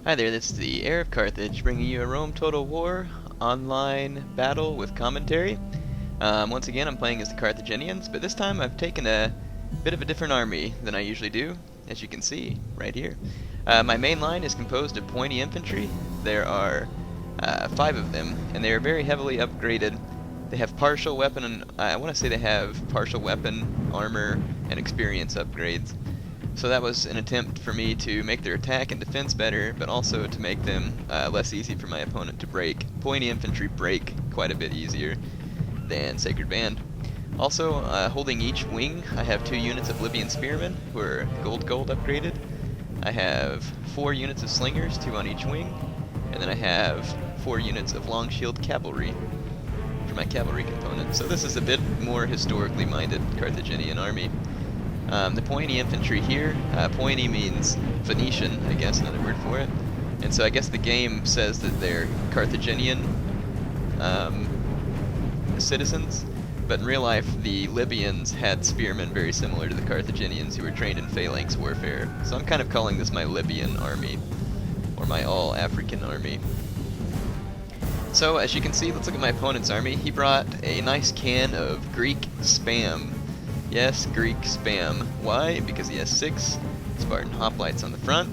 Hi there, this is the Heir of Carthage, bringing you a Rome Total War online battle with commentary. Once again, I'm playing as the Carthaginians, but this time I've taken a bit of a different army than I usually do, as you can see right here. My main line is composed of pointy infantry. There are 5 of them, and they are very heavily upgraded. They have partial weapon, and I want to say they have partial weapon, armor, and experience upgrades. So that was an attempt for me to make their attack and defense better, but also to make them less easy for my opponent to break. Pointy infantry break quite a bit easier than Sacred Band. Also, holding each wing, I have 2 units of Libyan Spearmen, who are gold upgraded. I have 4 units of Slingers, 2 on each wing, and then I have 4 units of Long Shield Cavalry for my cavalry component. So this is a bit more historically minded Carthaginian army. The pointy infantry here, pointy means Phoenician, I guess, another word for it. And so I guess the game says that they're Carthaginian citizens, but in real life the Libyans had spearmen very similar to the Carthaginians who were trained in phalanx warfare. So I'm kind of calling this my Libyan army, or my all-African army. So as you can see, let's look at my opponent's army. He brought a nice can of Greek spam. Yes, Greek spam. Why? Because he has 6 Spartan hoplites on the front,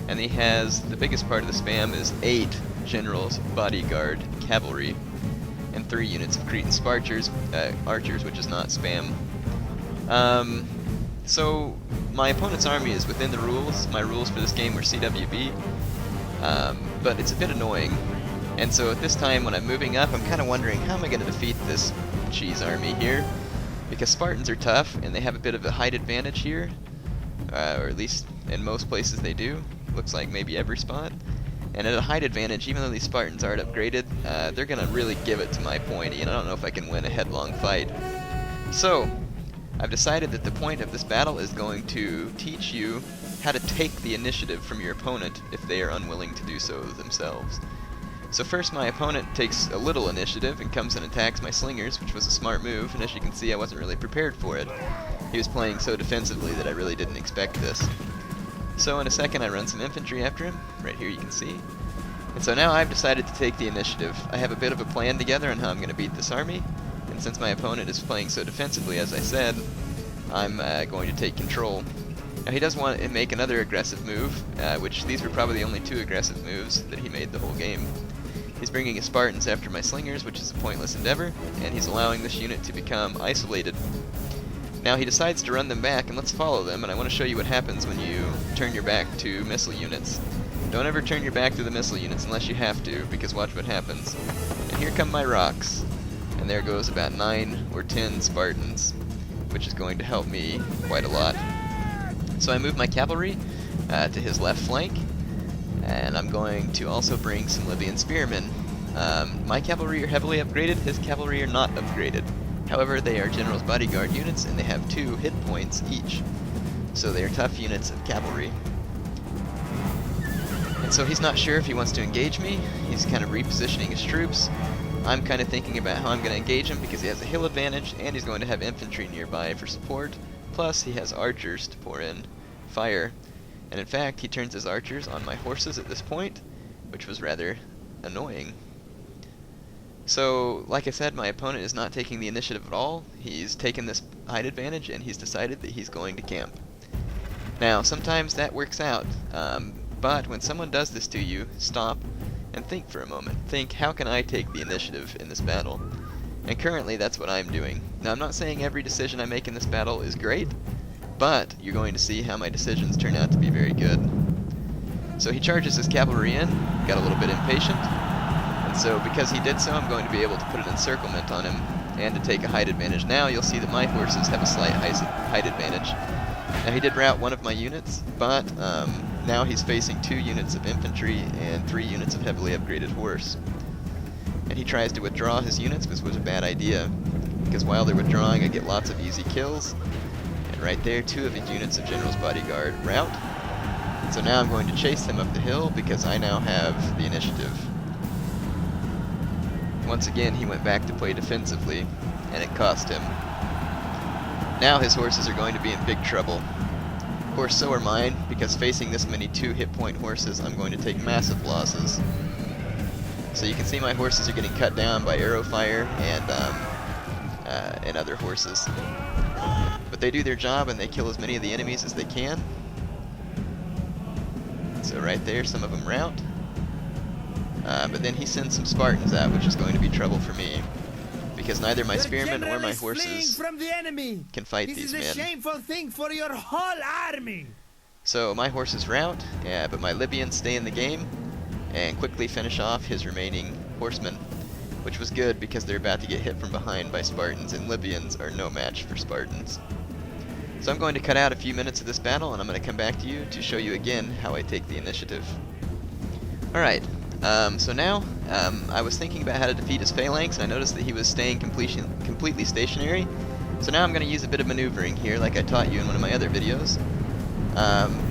and he has, the biggest part of the spam is 8 generals, bodyguard, cavalry, and 3 units of Cretan archers, which is not spam. So my opponent's army is within the rules. My rules for this game were CWB, but it's a bit annoying. And so at this time when I'm moving up, I'm kind of wondering, how am I going to defeat this cheese army here? Because Spartans are tough, and they have a bit of a height advantage here, or at least in most places they do. Looks like maybe every spot. And at a height advantage, even though these Spartans aren't upgraded, they're going to really give it to my pointy, and I don't know if I can win a headlong fight. So, I've decided that the point of this battle is going to teach you how to take the initiative from your opponent if they are unwilling to do so themselves. So first my opponent takes a little initiative and comes and attacks my slingers, which was a smart move, and as you can see I wasn't really prepared for it. He was playing so defensively that I really didn't expect this. So in a second I run some infantry after him, right here you can see. And so now I've decided to take the initiative. I have a bit of a plan together on how I'm going to beat this army, and since my opponent is playing so defensively as I said, I'm going to take control. Now he does want to make another aggressive move, which these were probably the only 2 aggressive moves that he made the whole game. He's bringing his Spartans after my slingers, which is a pointless endeavor, and he's allowing this unit to become isolated. Now he decides to run them back, and let's follow them, and I want to show you what happens when you turn your back to missile units. Don't ever turn your back to the missile units unless you have to, because watch what happens. And here come my rocks, and there goes about 9 or 10 Spartans, which is going to help me quite a lot. So I move my cavalry to his left flank, and I'm going to also bring some Libyan spearmen. My cavalry are heavily upgraded, his cavalry are not upgraded. However, they are general's bodyguard units, and they have 2 hit points each. So they are tough units of cavalry. And so he's not sure if he wants to engage me. He's kind of repositioning his troops. I'm kind of thinking about how I'm going to engage him because he has a hill advantage, and he's going to have infantry nearby for support. Plus, he has archers to pour in fire. And in fact, he turns his archers on my horses at this point, which was rather annoying. So, like I said, my opponent is not taking the initiative at all. He's taken this height advantage, and he's decided that he's going to camp. Now, sometimes that works out, but when someone does this to you, stop and think for a moment. Think, how can I take the initiative in this battle? And currently, that's what I'm doing. Now, I'm not saying every decision I make in this battle is great, but you're going to see how my decisions turn out to be very good. So he charges his cavalry in, got a little bit impatient, and so because he did so, I'm going to be able to put an encirclement on him and to take a height advantage. Now you'll see that my horses have a slight height advantage. Now he did rout one of my units, but now he's facing 2 units of infantry and 3 units of heavily upgraded horse. And he tries to withdraw his units, which was a bad idea, because while they're withdrawing I get lots of easy kills. Right there, 2 of his units of General's Bodyguard rout. So now I'm going to chase him up the hill because I now have the initiative. Once again, he went back to play defensively, and it cost him. Now his horses are going to be in big trouble. Of course, so are mine, because facing this many 2 hit point horses, I'm going to take massive losses. So you can see my horses are getting cut down by arrow fire and other horses. But they do their job and they kill as many of the enemies as they can. So right there, some of them rout. But then he sends some Spartans out, which is going to be trouble for me, because neither my spearmen or my horses can fight these men. This is a shameful thing for your whole army. So my horses rout, but my Libyans stay in the game and quickly finish off his remaining horsemen, which was good because they're about to get hit from behind by Spartans, and Libyans are no match for Spartans. So I'm going to cut out a few minutes of this battle, and I'm going to come back to you to show you again how I take the initiative. Alright, so now I was thinking about how to defeat his phalanx, and I noticed that he was staying completely stationary. So now I'm going to use a bit of maneuvering here, like I taught you in one of my other videos.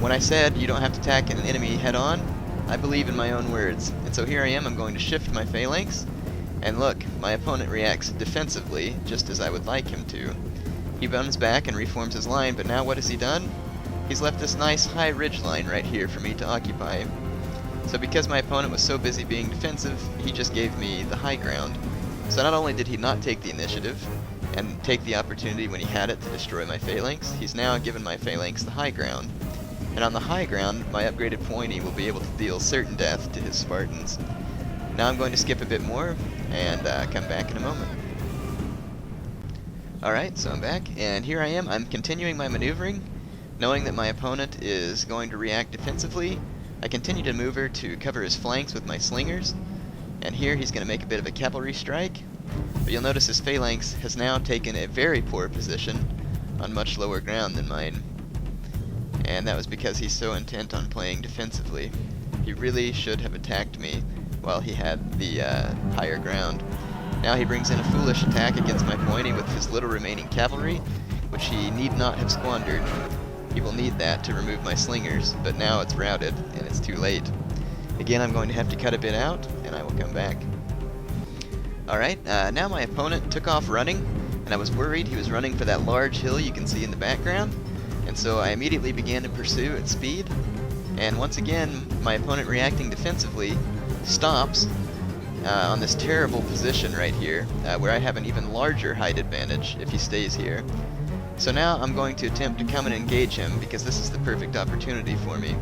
When I said you don't have to attack an enemy head-on, I believe in my own words. And so here I am, I'm going to shift my phalanx, and look, my opponent reacts defensively, just as I would like him to. He bounds back and reforms his line, but now what has he done? He's left this nice high ridge line right here for me to occupy. So because my opponent was so busy being defensive, he just gave me the high ground. So not only did he not take the initiative, and take the opportunity when he had it to destroy my phalanx, he's now given my phalanx the high ground. And on the high ground, my upgraded pointy will be able to deal certain death to his Spartans. Now I'm going to skip a bit more, and come back in a moment. Alright, so I'm back, and here I am. I'm continuing my maneuvering, knowing that my opponent is going to react defensively. I continue to maneuver to cover his flanks with my slingers, and here he's going to make a bit of a cavalry strike. But you'll notice his phalanx has now taken a very poor position on much lower ground than mine. And that was because he's so intent on playing defensively. He really should have attacked me while he had the higher ground. Now he brings in a foolish attack against my pointy with his little remaining cavalry, which he need not have squandered. He will need that to remove my slingers, but now it's routed, and it's too late. Again, I'm going to have to cut a bit out, and I will come back. Alright, now my opponent took off running, and I was worried he was running for that large hill you can see in the background, and so I immediately began to pursue at speed, and once again, my opponent reacting defensively stops on this terrible position right here, where I have an even larger height advantage if he stays here. So now I'm going to attempt to come and engage him, because this is the perfect opportunity for me.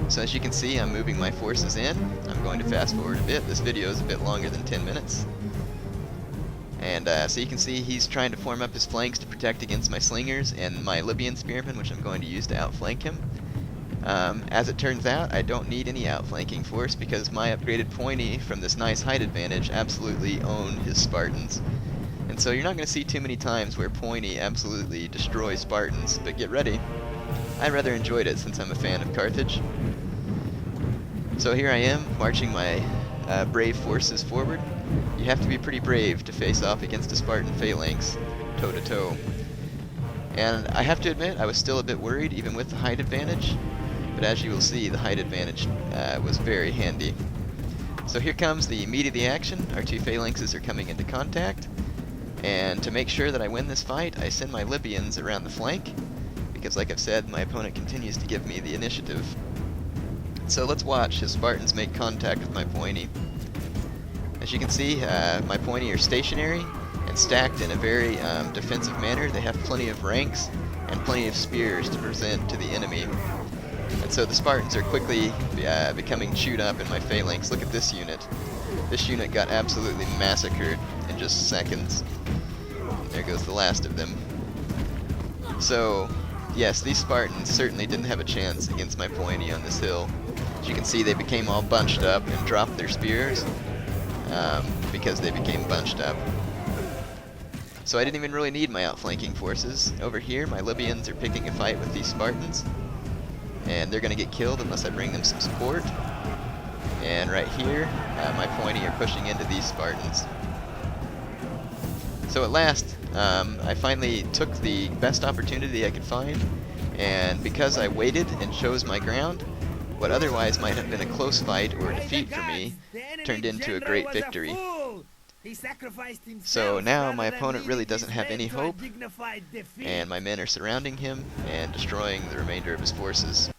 So as you can see, I'm moving my forces in. I'm going to fast forward a bit. This video is a bit longer than 10 minutes. And so you can see he's trying to form up his flanks to protect against my slingers and my Libyan spearmen, which I'm going to use to outflank him. As it turns out, I don't need any outflanking force, because my upgraded pointy from this nice height advantage absolutely own his Spartans. And so you're not going to see too many times where pointy absolutely destroys Spartans, but get ready. I rather enjoyed it since I'm a fan of Carthage. So here I am, marching my brave forces forward. You have to be pretty brave to face off against a Spartan phalanx, toe-to-toe. And I have to admit, I was still a bit worried, even with the height advantage. But as you will see, the height advantage was very handy. So here comes the meat of the action. Our two phalanxes are coming into contact. And to make sure that I win this fight, I send my Libyans around the flank, because like I've said, my opponent continues to give me the initiative. So let's watch his Spartans make contact with my pointy. As you can see, my pointy are stationary and stacked in a very defensive manner. They have plenty of ranks and plenty of spears to present to the enemy. And so the Spartans are quickly becoming chewed up in my phalanx. Look at this unit. This unit got absolutely massacred in just seconds. There goes the last of them. So, yes, these Spartans certainly didn't have a chance against my pointy on this hill. As you can see, they became all bunched up and dropped their spears because they became bunched up. So I didn't even really need my outflanking forces. Over here, my Libyans are picking a fight with these Spartans, and they're going to get killed unless I bring them some support. And right here, my pointy are pushing into these Spartans. So at last, I finally took the best opportunity I could find, and because I waited and chose my ground, what otherwise might have been a close fight or a defeat for me turned into a great victory. He sacrificed himself. So now my rather than opponent really leading doesn't his have men any to a hope, dignified defeat. and my men are surrounding him and destroying the remainder of his forces.